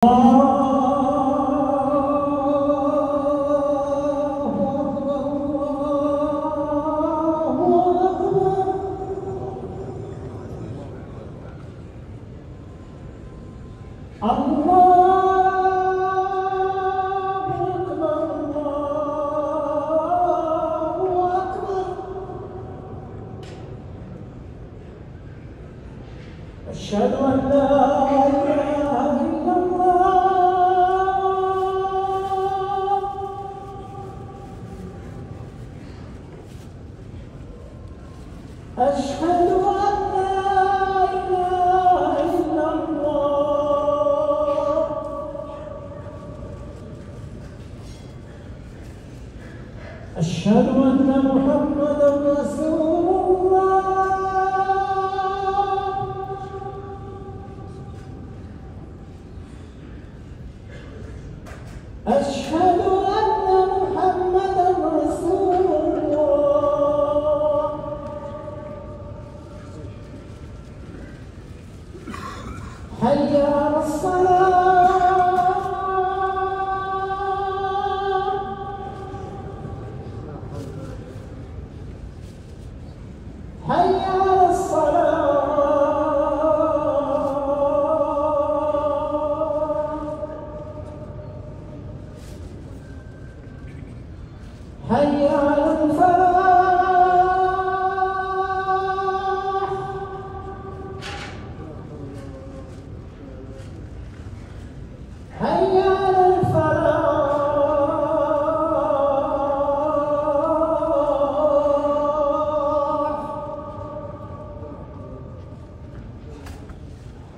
الله أشهد أن لا إله إلا الله أشهد أن لا إله إلا الله أشهد أن محمدا رسول الله أشهد أن محمدًا رسول الله حي على الصلاة حي على الصلاة حي على الفلاح حي على الفلاح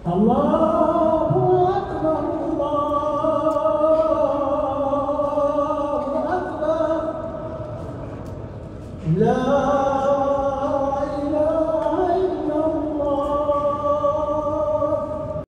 الله أكبر الله أكبر لا